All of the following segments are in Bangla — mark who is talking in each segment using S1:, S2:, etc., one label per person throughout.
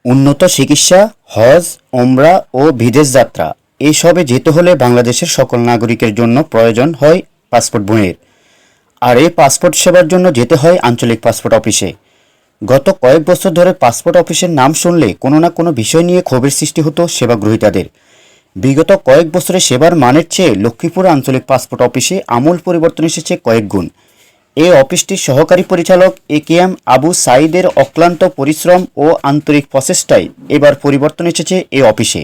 S1: উন্নত চিকিৎসা, হজ, ওমরা ও বিদেশ যাত্রা এসবে যেতে হলে বাংলাদেশের সকল নাগরিকের জন্য প্রয়োজন হয় পাসপোর্ট বইয়ের। আর এই পাসপোর্ট সেবার জন্য যেতে হয় আঞ্চলিক পাসপোর্ট অফিসে। গত কয়েক বছর ধরে পাসপোর্ট অফিসের নাম শুনলে কোনো না কোনো বিষয় নিয়ে ক্ষোভের সৃষ্টি হতো সেবা গ্রহীতাদের। বিগত কয়েক বছরে সেবার মানের চেয়ে লক্ষ্মীপুর আঞ্চলিক পাসপোর্ট অফিসে আমূল পরিবর্তন এসেছে কয়েক গুণ। এই অফিসটির সহকারী পরিচালক একেএম আবু সাঈদের অক্লান্ত পরিশ্রম ও আন্তরিক প্রচেষ্টায় এবার পরিবর্তন এসেছে এই অফিসে।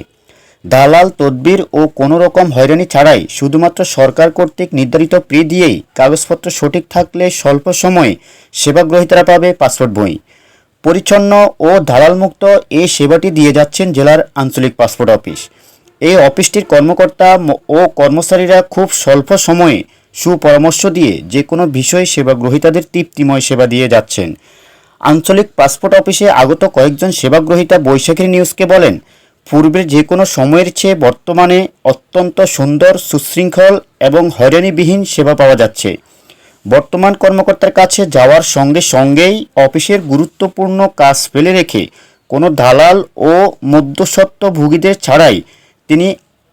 S1: দালাল তদবির ও কোনো রকম হয়রানি ছাড়াই শুধুমাত্র সরকার কর্তৃক নির্ধারিত ফি দিয়েই কাগজপত্র সঠিক থাকলে স্বল্প সময়ে সেবাগ্রহীতারা পাবে পাসপোর্ট বই। পরিচ্ছন্ন ও দালালমুক্ত এই সেবাটি দিয়ে যাচ্ছেন জেলার আঞ্চলিক পাসপোর্ট অফিস। এই অফিসটির কর্মকর্তা ও কর্মচারীরা খুব স্বল্প সময়ে সুপরামর্শ দিয়ে যে কোনো বিষয়ে সেবাগ্রহীতাদের তৃপ্তিময় সেবা দিয়ে যাচ্ছেন। আঞ্চলিক পাসপোর্ট অফিসে আগত কয়েকজন সেবাগ্রহীতা বৈশাখী নিউজকে বলেন, পূর্বের যে কোনো সময়ের চেয়ে বর্তমানে অত্যন্ত সুন্দর, সুশৃঙ্খল এবং হয়রানিবিহীন সেবা পাওয়া যাচ্ছে। বর্তমান কর্মকর্তার কাছে যাওয়ার সঙ্গে সঙ্গেই অফিসের গুরুত্বপূর্ণ কাজ ফেলে রেখে কোনো দালাল ও মধ্যস্বত্বভোগীদের ছাড়াই তিনি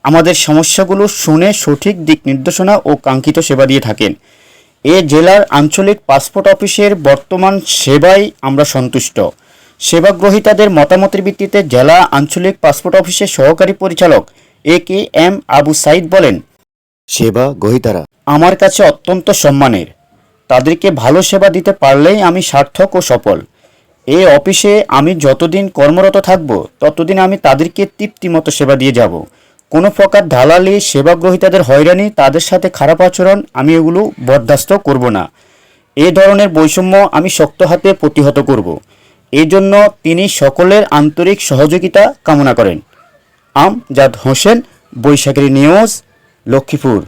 S1: আমাদের সমস্যাগুলো শুনে সঠিক দিক নির্দেশনা ও কাঙ্ক্ষিত সেবা দিয়ে থাকেন। এ জেলার আঞ্চলিক পাসপোর্ট অফিসের বর্তমান সেবায় আমরা সন্তুষ্ট। সেবাগ্রহীতাদের মতামতের ভিত্তিতে জেলা আঞ্চলিক পাসপোর্ট অফিসের সহকারী পরিচালক একেএম আবু সাঈদ বলেন, সেবা গ্রহীতারা আমার কাছে অত্যন্ত সম্মানের। তাদেরকে ভালো সেবা দিতে পারলেই আমি সার্থক ও সফল। এই অফিসে আমি যতদিন কর্মরত থাকব ততদিন আমি তাদেরকে তৃপ্তিমতো সেবা দিয়ে যাব। কোনো প্রকার দালালি, সেবাগ্রহীতাদের হয়রানি, তাদের সাথে খারাপ আচরণ আমি এগুলো বরদাস্ত করব না। এই ধরনের বৈষম্য আমি শক্ত হাতে প্রতিহত করব। এই জন্য তিনি সকলের আন্তরিক সহযোগিতা কামনা করেন। আমজাদ হোসেন, বৈশাখী নিউজ, লক্ষ্মীপুর।